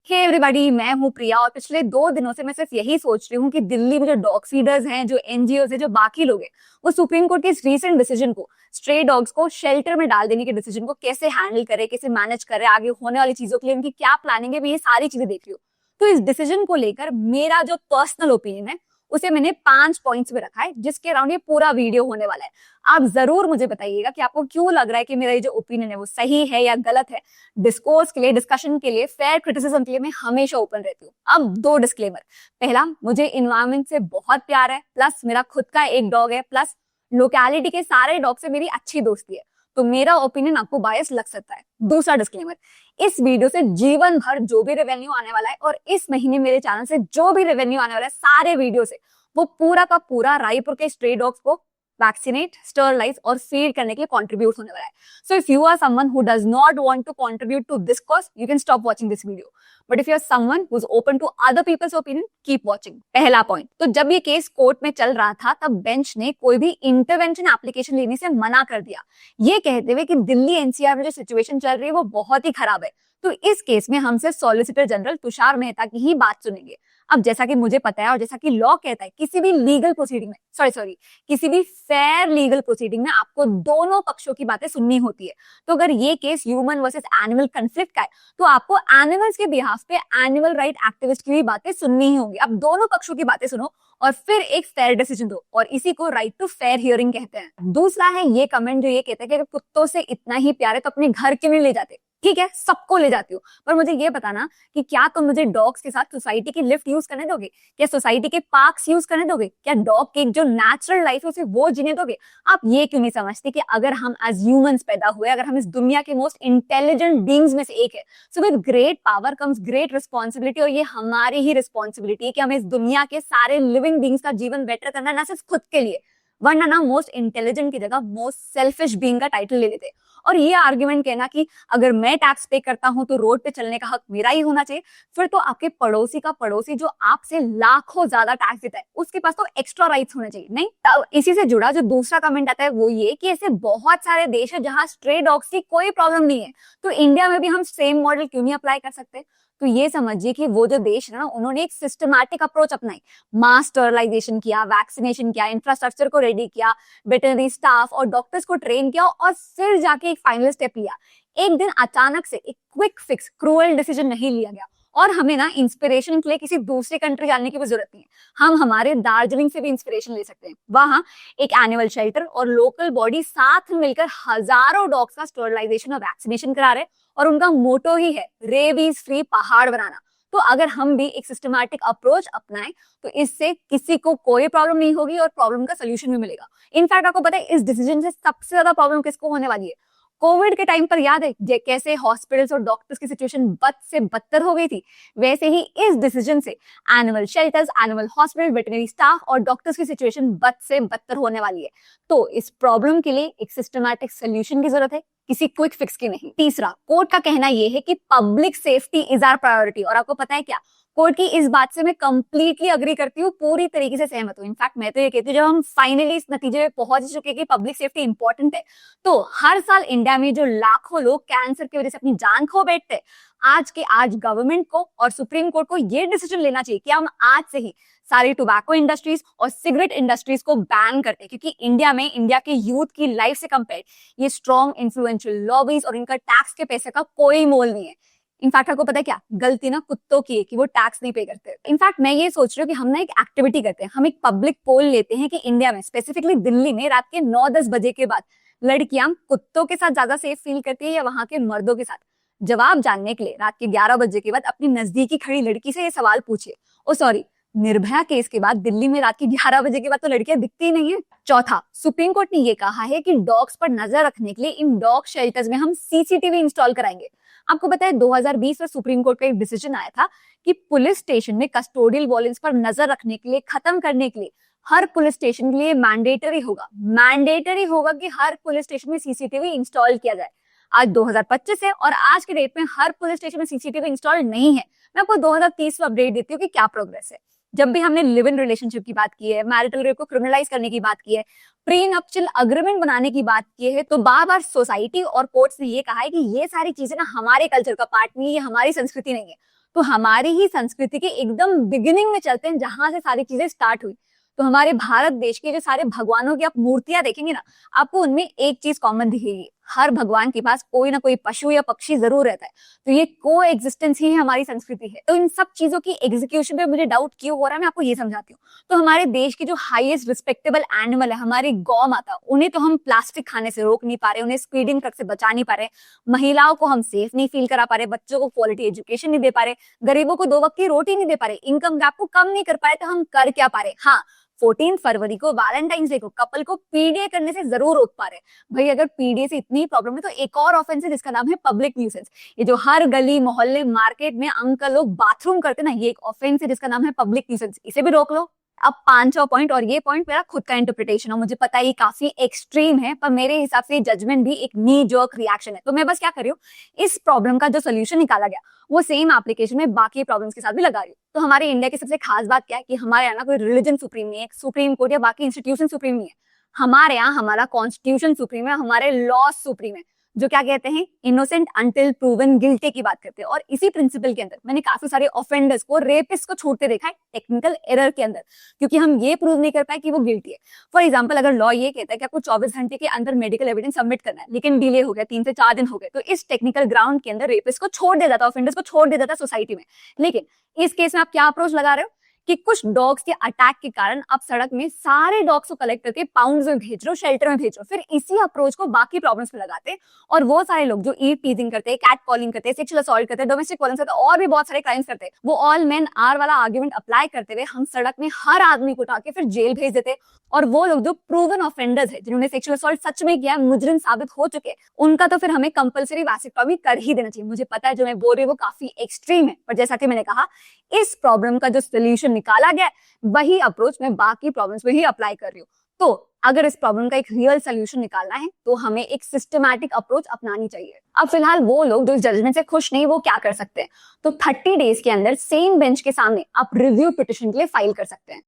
Hey everybody, मैं हूँ प्रिया और पिछले 2 दिनों से मैं सिर्फ यही सोच रही हूँ कि दिल्ली में जो डॉग फीडर्स हैं, जो एनजीओज है, जो बाकी लोग हैं, वो सुप्रीम कोर्ट के इस रीसेंट डिसीजन को, स्ट्रे डॉग्स को शेल्टर में डाल देने के डिसीजन को कैसे हैंडल करे, कैसे मैनेज करे, आगे होने वाली चीजों के लिए उनकी क्या प्लानिंग है, मैं ये सारी चीजें देख रही हूँ। तो इस डिसीजन को लेकर मेरा जो पर्सनल ओपिनियन है उसे मैंने 5 पॉइंट्स में रखा है, जिसके अराउंड ये पूरा वीडियो होने वाला है। आप जरूर मुझे बताइएगा कि आपको क्यों लग रहा है कि मेरा ये जो ओपिनियन है वो सही है या गलत है। डिस्कोर्स के लिए, डिस्कशन के लिए, फेयर क्रिटिसिज्म के लिए मैं हमेशा ओपन रहती हूँ। अब 2 डिस्क्लेमर। पहला, मुझे इन्वायरमेंट से बहुत प्यार है, प्लस मेरा खुद का एक डॉग है, प्लस लोकेलिटी के सारे डॉग से मेरी अच्छी दोस्ती है, तो मेरा ओपिनियन आपको बायस लग सकता है। दूसरा डिस्क्लेमर, इस वीडियो से जीवन भर जो भी रेवेन्यू आने वाला है और इस महीने मेरे चैनल से जो भी रेवेन्यू आने वाला है सारे वीडियो से, वो पूरा का पूरा रायपुर के स्ट्रे डॉग्स को वैक्सीनेट, स्टरलाइज और फीड करने के लिए कंट्रीब्यूट होने वाला है। So if you are someone who does not want to contribute to this cause, you can stop watching this video, but if you are someone who is open to other people's opinion, keep watching. पहला point, तो जब ये case court में चल रहा था तब bench ने कोई भी इंटरवेंशन एप्लीकेशन लेने से मना कर दिया, ये कहते हुए कि दिल्ली एनसीआर में जो सिचुएशन चल रही है वो बहुत ही खराब है। तो इस केस में हमसे सॉलिसिटर जनरल तुषार मेहता की ही बात सुनेंगे। अब जैसा कि मुझे पता है और जैसा कि लॉ कहता है, किसी भी लीगल प्रोसीडिंग में किसी भी फेयर लीगल प्रोसीडिंग में आपको दोनों पक्षों की बातें सुननी होती है। तो अगर ये case human versus animal conflict का है, तो आपको एनिमल्स के बिहाफ पे एनिमल राइट एक्टिविस्ट की भी बातें सुननी ही होंगी। अब दोनों पक्षों की बातें सुनो और फिर एक फेयर डिसीजन दो, और इसी को राइट टू फेयर हियरिंग कहते हैं। दूसरा है ये कमेंट जो ये कहता है कि अगर कुत्तों से इतना ही प्यार है तो अपने घर क्यों नहीं ले जाते। ठीक है, सबको ले जाती हूँ, पर मुझे ये बताना कि क्या तुम मुझे डॉग्स के साथ सोसाइटी की लिफ्ट यूज करने दोगे? क्या सोसाइटी के पार्क्स यूज करने दोगे? क्या डॉग की जो नेचुरल लाइफ है उसे वो जीने दोगे? आप ये क्यों नहीं समझते कि अगर हम एज ह्यूमंस पैदा हुए, अगर हम इस दुनिया के मोस्ट इंटेलिजेंट बीइंग्स में से एक है, so with great power comes great responsibility, और ये हमारी ही रिस्पॉन्सिबिलिटी है कि हमें इस दुनिया के सारे लिविंग बीइंग्स का जीवन बेटर करना, ना सिर्फ खुद के लिए, वरना ना मोस्ट इंटेलिजेंट की जगह मोस्ट सेल्फिश बीइंग का टाइटल ले लेते। और ये आर्ग्यूमेंट कहना कि अगर मैं टैक्स पे करता हूं तो रोड पे चलने का हक मेरा ही होना चाहिए, फिर तो आपके पड़ोसी का पड़ोसी जो आपसे लाखों ज्यादा टैक्स देता है उसके पास तो एक्स्ट्रा राइट्स होने चाहिए, नहीं? तो इसी से जुड़ा जो दूसरा कमेंट आता है वो ये कि ऐसे बहुत सारे देश है जहां स्ट्रे डॉग्स की कोई प्रॉब्लम नहीं है, तो इंडिया में भी हम सेम मॉडल क्यों नहीं अप्लाई कर सकते? तो ये समझिए कि वो जो देश है ना, उन्होंने एक सिस्टमैटिक अप्रोच अपनाई, मास स्टरलाइजेशन किया, वैक्सीनेशन किया, इंफ्रास्ट्रक्चर को रेडी किया, वेटरनरी स्टाफ और डॉक्टर्स को ट्रेन किया, और फिर जाके एक फाइनल स्टेप लिया। एक दिन अचानक से एक क्विक फिक्स क्रूअल डिसीजन नहीं लिया गया। और हमें ना इंस्पिरेशन के लिए किसी दूसरे कंट्री जाने की भी जरूरत नहीं है, हम हमारे दार्जिलिंग से भी इंस्पिरेशन ले सकते हैं। वहां एक एनिमल शेल्टर और लोकल बॉडी साथ मिलकर हजारों डॉग्स का स्टरलाइजेशन और वैक्सीनेशन करा रहे, और उनका मोटो ही है रेबीज फ्री पहाड़ बनाना। तो अगर हम भी एक सिस्टमैटिक अप्रोच अपनाएं तो इससे किसी को कोई प्रॉब्लम नहीं होगी और प्रॉब्लम का सोल्यूशन भी मिलेगा। इनफैक्ट आपको पता है इस डिसीजन से सबसे ज्यादा प्रॉब्लम किसको होने वाली है? कोविड के टाइम पर याद है कैसे हॉस्पिटल्स और डॉक्टर्स की सिचुएशन बद से बदतर हो गई थी, वैसे ही इस डिसीजन से animal shelters, animal hospital, veterinary staff और डॉक्टर्स की सिचुएशन बद से बदतर होने वाली है। तो इस प्रॉब्लम के लिए एक सिस्टमैटिक सोल्यूशन की जरूरत है, किसी क्विक फिक्स की नहीं। तीसरा, कोर्ट का कहना यह है कि public safety is our priority, और आपको पता है क्या, कोर्ट की इस बात से मैं कंप्लीटली अग्री करती हूँ, पूरी तरीके से सहमत हूँ। इनफैक्ट मैं तो ये कहती हूँ, जब हम फाइनली इस नतीजे में पहुंच चुके कि पब्लिक सेफ्टी इंपॉर्टेंट है, तो हर साल इंडिया में जो लाखों लोग कैंसर की वजह से अपनी जान खो बैठते हैं, आज के आज गवर्नमेंट को और सुप्रीम कोर्ट को ये डिसीजन लेना चाहिए कि हम आज से ही सारी टोबैको इंडस्ट्रीज और सिगरेट इंडस्ट्रीज को बैन करते हैं, क्योंकि इंडिया में इंडिया के यूथ की लाइफ से कंपेयर ये स्ट्रॉन्ग इन्फ्लुएंशियल लॉबीज और इनका टैक्स के पैसे का कोई मोल नहीं है। इनफैक्ट आपको पता है क्या, गलती ना कुत्तों की है कि वो टैक्स नहीं पे करते। इनफैक्ट मैं ये सोच रही हूँ कि हम ना एक एक्टिविटी करते हैं, हम एक पब्लिक पोल लेते हैं कि इंडिया में, स्पेसिफिकली दिल्ली में, रात के 9-10 बजे के बाद लड़कियां कुत्तों के साथ ज्यादा सेफ फील करती है या वहां के मर्दों के साथ? जवाब जानने के लिए रात के 11 बजे के बाद अपनी नजदीकी खड़ी लड़की से ये सवाल पूछिए। ओ सॉरी, निर्भया केस के बाद दिल्ली में रात के 11 बजे के बाद तो लड़कियां दिखती ही नहीं है। चौथा, सुप्रीम कोर्ट ने ये कहा है कि डॉग्स पर नजर रखने के लिए इन डॉग शेल्टर्स में हम सीसीटीवी इंस्टॉल कराएंगे। आपको पता है 2020 में सुप्रीम कोर्ट का एक डिसीजन आया था कि पुलिस स्टेशन में कस्टोडियल वॉयलेंस पर नजर रखने के लिए, खत्म करने के लिए हर पुलिस स्टेशन के लिए मैंडेटरी होगा कि हर पुलिस स्टेशन में सीसीटीवी इंस्टॉल किया जाए। आज 2025 है और आज के डेट में हर पुलिस स्टेशन में सीसीटीवी इंस्टॉल नहीं है। मैं आपको 2030 में अपडेट देती हूँ कि क्या प्रोग्रेस है। जब भी हमने लिव इन रिलेशनशिप की बात की है, मैरिटल रेप को क्रिमिनलाइज करने की बात की है, प्री नप्टियल अग्रीमेंट बनाने की बात की है, तो बार बार सोसाइटी और कोर्ट्स ने ये कहा है कि ये सारी चीजें ना हमारे कल्चर का पार्ट नहीं है, ये हमारी संस्कृति नहीं है। तो हमारी ही संस्कृति के एकदम बिगिनिंग में चलते हैं, जहां से सारी चीजें स्टार्ट हुई। तो हमारे भारत देश के जो सारे भगवानों की आप मूर्तियां देखेंगे ना, आपको उनमें एक चीज कॉमन दिखेगी, हर भगवान के पास कोई ना कोई पशु या पक्षी जरूर रहता है। तो ये को एग्जिस्टेंस ही हमारी संस्कृति है। तो इन सब चीजों की एग्जीक्यूशन पे मुझे डाउट क्यों हो रहा है, मैं आपको ये समझाती हूँ। तो हमारे देश की जो हाईएस्ट रिस्पेक्टेबल एनिमल है, हमारी गौ माता, उन्हें तो हम प्लास्टिक खाने से रोक नहीं पा रहे, उन्हें स्पीडिंग ट्रक से बचा नहीं पा रहे, महिलाओं को हम सेफ नहीं फील करा पा रहे, बच्चों को क्वालिटी एजुकेशन नहीं दे पा रहे, गरीबों को 2 वक्त की रोटी नहीं दे पा रहे, इनकम गैप को कम नहीं कर पाए, तो हम कर क्या पा रहे? हाँ, 14 फरवरी को वैलेंटाइंस डे को कपल को पीडीए करने से जरूर रोक पा रहे। भाई अगर पीडीए से इतनी प्रॉब्लम है, तो एक और ऑफेंस है जिसका नाम है पब्लिक न्यूसेंस। ये जो हर गली मोहल्ले मार्केट में अंकल लोग बाथरूम करते ना, ये एक ऑफेंस है जिसका नाम है पब्लिक न्यूसेंस। इसे भी रोक लो। अब 5वां पॉइंट, और ये पॉइंट मेरा खुद का इंटरप्रिटेशन है, मुझे पता है ये काफी एक्सट्रीम है, पर मेरे हिसाब से जजमेंट भी एक नी जर्क रिएक्शन है। तो मैं बस क्या कर रही हूँ, इस प्रॉब्लम का जो सोल्यूशन निकाला गया वो सेम एप्लीकेशन में बाकी प्रॉब्लम्स के साथ भी लगा रही हूँ। तो हमारे इंडिया की सबसे खास बात क्या है कि हमारे यहाँ ना कोई रिलीजन सुप्रीम नहीं है, सुप्रीम कोर्ट या बाकी इंस्टीट्यूशन सुप्रीम नहीं है। हमारे यहाँ हमारा कॉन्स्टिट्यूशन सुप्रीम है, हमारे लॉ सुप्रीम है, जो क्या कहते हैं, इनोसेंट अंटिल प्रूवन गिल्टी की बात करते हैं। और इसी प्रिंसिपल के अंदर मैंने काफी सारे ऑफेंडर्स को, रेपिस्ट को छूटते देखा है टेक्निकल एरर के अंदर, क्योंकि हम ये प्रूव नहीं कर पाए कि वो गिल्टी है। फॉर एग्जांपल, अगर लॉ ये कहता है कि आपको 24 घंटे के अंदर मेडिकल एविडेंस सबमिट करना है, लेकिन डिले हो गया, 3 से 4 दिन हो गए, तो इस टेक्निकल ग्राउंड के अंदर रेपिस्ट को छोड़ देता था, ऑफेंडर्स को छोड़ देता था सोसाइटी में। लेकिन इस केस में आप क्या अप्रोच लगा रहे हो कि कुछ डॉग्स के अटैक के कारण आप सड़क में सारे डॉग्स को कलेक्ट करके पाउंड्स में भेज रहे हो, शेल्टर में भेज रहे हो, फिर इसी अप्रोच को बाकी प्रॉब्लम्स पे लगाते हैं। और वो सारे लोग जो ईव टीजिंग करते हैं, कैट कॉलिंग करते हैं, सेक्सुअल असॉल्ट करते हैं, डोमेस्टिक वायलेंस करते हैं, और भी बहुत सारे क्राइम्स करते हैं, वो ऑल मेन आर वाला आर्गुमेंट अप्लाई करते हुए हम सड़क में हर आदमी को उठा के फिर जेल भेज देते। और वो लोग जो प्रूवन ऑफेंडर्स है, जिन्होंने सेक्सुअल असॉल्ट सच में किया, मुजरिम साबित हो चुके, उनका तो फिर हमें कंपलसरी वैसेक्टॉमी कर ही देना चाहिए। मुझे पता है जो मैं बोल रही हूँ वो काफी एक्सट्रीम है, पर जैसा कि मैंने कहा, इस प्रॉब्लम का जो सोल्यूशन निकाला गया वही अप्रोच मैं बाकी प्रॉब्लम्स में ही अप्लाई कर रही हूँ। तो अगर इस प्रॉब्लम का एक रियल सोल्यूशन निकालना है तो हमें एक सिस्टमैटिक अप्रोच अपनानी चाहिए। अब फिलहाल वो लोग जो इस जजमेंट से खुश नहीं, वो क्या कर सकते हैं? तो 30 डेज के अंदर सेम बेंच के सामने आप रिव्यू पिटिशन के लिए फाइल कर सकते हैं।